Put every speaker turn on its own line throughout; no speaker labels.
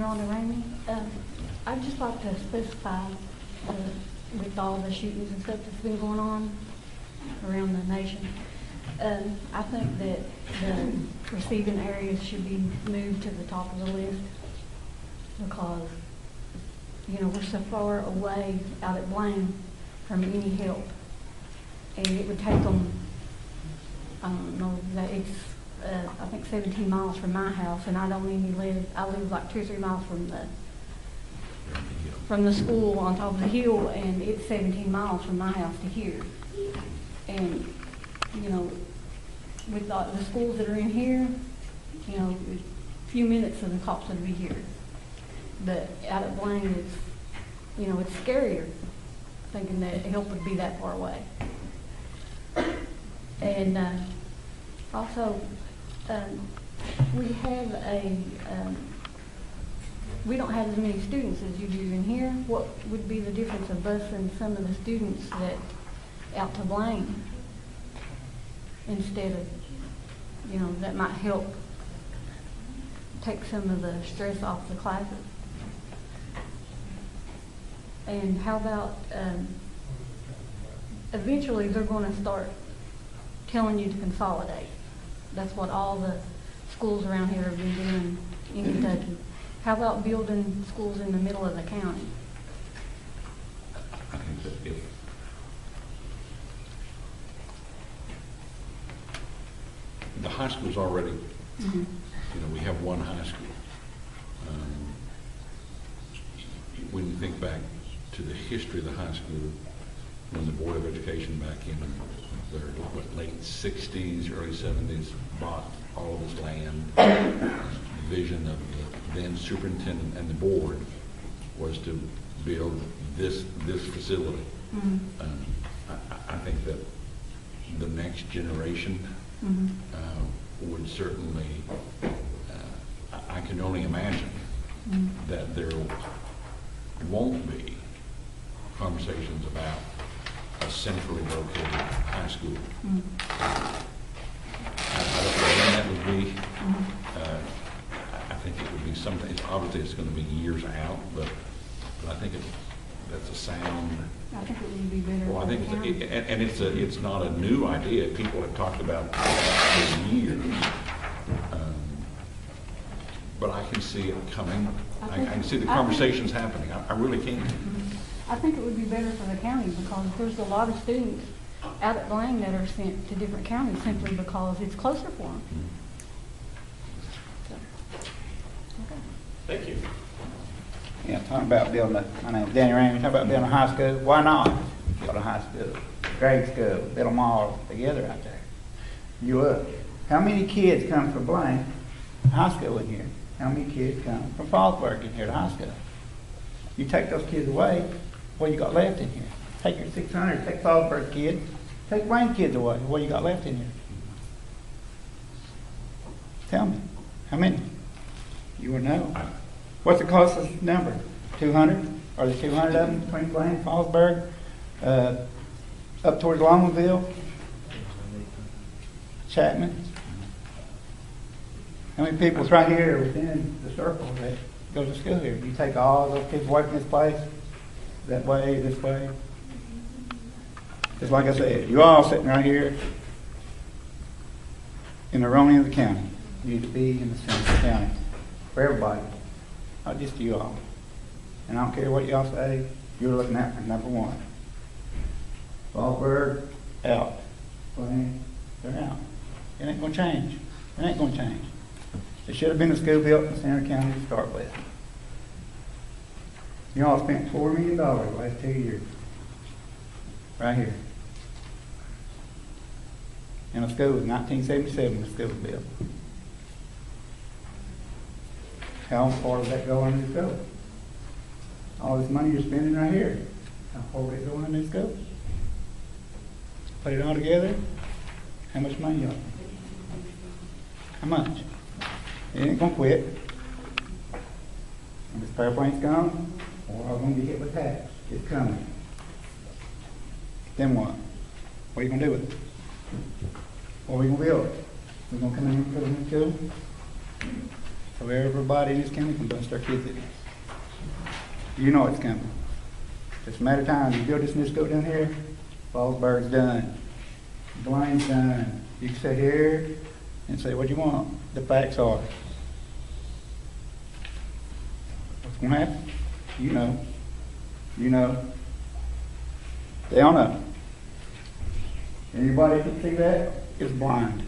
Rhonda Ramey. I'd just like to specify with all the shootings and stuff that's been going on around the nation, I think that the receiving areas should be moved to the top of the list because, you know, we're so far away out at Blaine from any help. And it would take them, I don't know, that it's, I think 17 miles from my house, and I live like 2 or 3 miles from the school on top of the hill, and it's 17 miles from my house to here. And, you know, with the schools that are in here, you know, a few minutes of the cops would be here. But out at Blaine, it's, you know, it's scarier thinking that help would be that far away. And also, we don't have as many students as you do in here. What would be the difference of busing some of the students that out to Blaine instead of, you know, that might help take some of the stress off the classes. And how about eventually they're going to start telling you to consolidate. That's what all the schools around here have been doing in Kentucky. How about building schools in the middle of the county?
I think that if the high school's already, you know, we have one high school. When you think back to the history of the high school, when the Board of Education back in the late 60s, early 70s bought all of this land, the vision of the then superintendent and the board was to build this facility. I think that the next generation would certainly, I can only imagine that there won't be conversations about a centrally located high school. I don't know when that would be. I think it would be something, obviously it's going to be years out, but I think that's a sound.
I think it would be better.
Well, I think it's not a new idea. People have talked about it for years. But I can see it coming. I can see the conversations happening. I really can.
I think it would be better for the county because there's a lot of students out at Blaine that are sent to different counties simply because it's closer for them. So, okay.
Thank you.
Yeah, talking about building my name's Danny Ramey, talking about building a high school. Why not build a high school, grade school, build them all together out there? You up. How many kids come from Blaine high school in here? How many kids come from Fallsburg in here to high school? You take those kids away, what you got left in here? Take your 600, take Fallsburg kids, take Blaine kids away, what you got left in here? Tell me, how many? You would know. What's the closest number? 200? Are there 200 of them between Blaine and Fallsburg? Up towards Longville? Chapman? How many people's right here within the circle that go to school here? You take all those kids away from this place, that way, this way. Just like I said, you all sitting right here in the wrong end of the county. You need to be in the center of the county for everybody, not just you all. And I don't care what y'all say, you're looking at for number one. Fallsburg, out. Blaine, they're out. It ain't going to change. It ain't going to change. There should have been a school built in Center County to start with. You all spent $4 million the last 2 years. Right here. In a school in 1977, the school was built. How far does that go in this school? All this money you're spending right here, how far would it go in this school? Put it all together, how much money y'all? How much? It ain't gonna quit. When this power plant's gone, we're all gonna be hit with tax. It's coming. Then what? What are you gonna do with it? What are we gonna build? We're gonna come in and put it in school? So everybody in this county can bust their kids in. You know it's coming. Just a matter of time. You build this new school down here, Fallsburg's done. Blaine's done. You can sit here and say what you want. The facts are. What's going to happen? You know. You know. They all know. Anybody that see that is blind.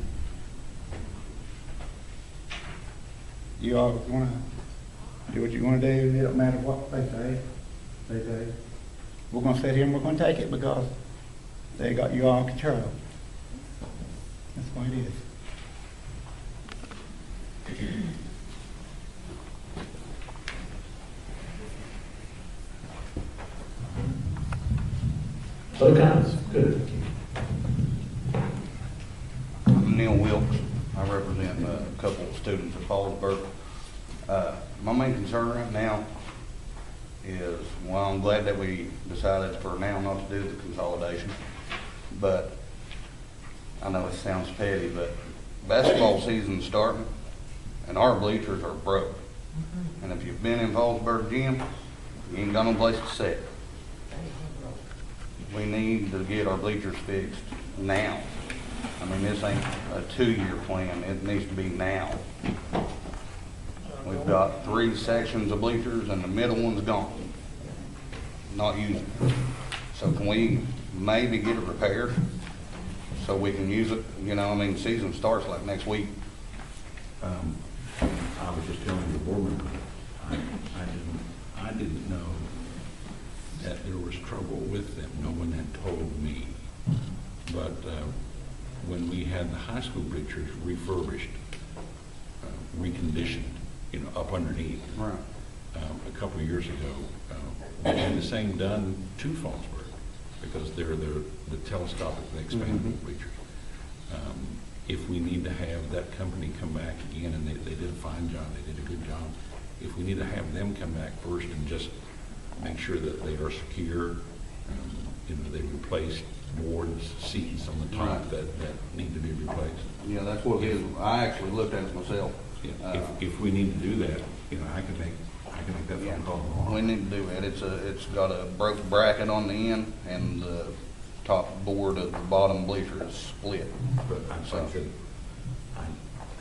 You all want to do what you want to do, and it don't matter what they say. They say, we're going to sit here and we're going to take it because they got you all in control. That's what it is.
Other comments? Good.
I'm Neil Wilkes. I represent a couple of students at Fallsburg. My main concern right now is, well, I'm glad that we decided for now not to do the consolidation, but I know it sounds petty, but basketball season's starting and our bleachers are broke. And if you've been in Fallsburg gym, you ain't got no place to sit. We need to get our bleachers fixed now. I mean, this ain't a 2-year plan. It needs to be now. We've got 3 sections of bleachers and the middle one's gone. Not used. So can we maybe get it repaired so we can use it? You know, I mean, season starts like next week.
I was just telling your board member, I didn't know that there was trouble with them. No one had told me. But when we had the high school bleachers refurbished, reconditioned, you know, up underneath,
Right.
a couple of years ago, we had the same done to Fallsburg because they're the telescopic expandable bleachers. If we need to have that company come back again, and they did a fine job, they did a good job. If we need to have them come back first and just make sure that they are secure, you know, they replaced boards, seats on the top
Right.
that need to be replaced.
Yeah, that's what it is. I actually looked at it myself.
Yeah, if we need to do that, you know, I can make that
Yeah,
phone call tomorrow.
we need to do that. It's got a broke bracket on the end, and the top board of the bottom bleacher is split.
But I'm sorry, I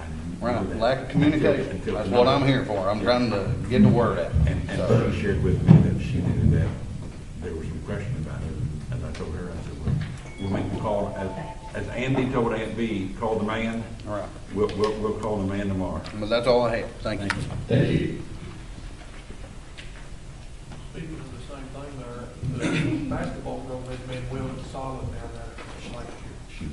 knew
Right,
that
lack of communication.
until
That's what I'm here for. I'm trying to get the word out.
And
So,
Bernie shared with me that she knew that there was some question about it, and I told her, I said, well, we'll make the call, as Andy told Aunt B, call the man,
all right.
we'll call the man tomorrow.
But that's all I have. Thank you.
Thank you.
Speaking of the same thing there, the basketball room has been welded solid down there just like you.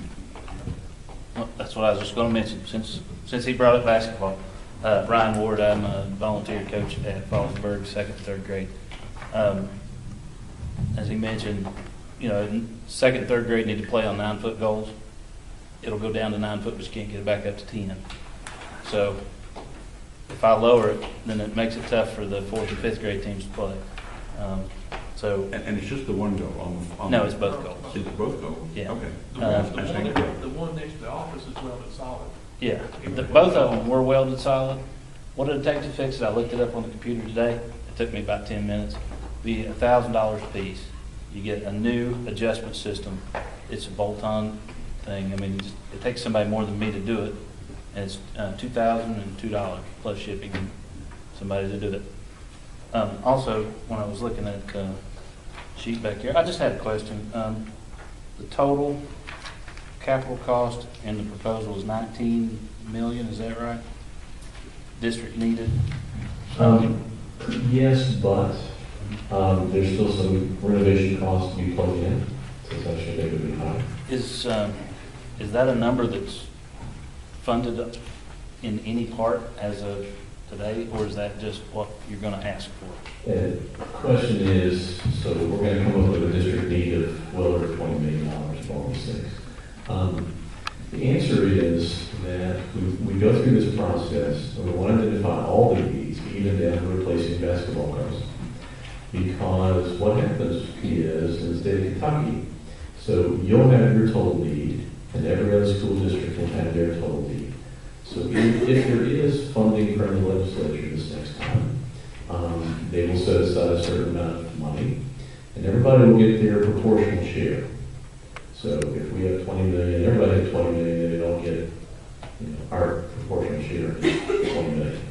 Well, that's what I was just going to mention, since he brought up basketball. Ryan Ward, I'm a volunteer coach at Fallsburg, 2nd and 3rd grade. As he mentioned, you know, 2nd and 3rd grade need to play on 9-foot goals. It'll go down to 9 foot, but you can't get it back up to 10. So if I lower it, then it makes it tough for the 4th and 5th grade teams to play.
And it's just the one goal on.
No, it's both goals.
Is it both goals?
Yeah.
Okay.
The one next to the office is welded solid.
Yeah, both of them were welded solid. What did it take to fix it? I looked it up on the computer today. It took me about 10 minutes. Be $1,000 a piece. You get a new adjustment system. It's a bolt-on thing. I mean, it takes somebody more than me to do it, and it's $2,002 plus shipping and somebody to do it. Also, when I was looking at the sheet back here, I just had a question. The total capital cost in the proposal is 19 million, is that right? District needed?
Yes, but there's still some renovation costs to be plugged in, so that should they would be high.
Is that a number that's funded in any part as of today, or is that just what you're going to ask for?
The question is, so we're going to come up with a district need of well over $20 million for all these things. The answer is that we go through this process and we want to identify all the needs, even down to replacing basketball courts. Because what happens is, in the state of Kentucky, so you'll have your total need, and every other school district will have their total need. So if there is funding from the legislature this next time, they will set aside a certain amount of money, and everybody will get their proportional share. So if we have 20 million, everybody has 20 million, they don't get, our proportional share is 20 million.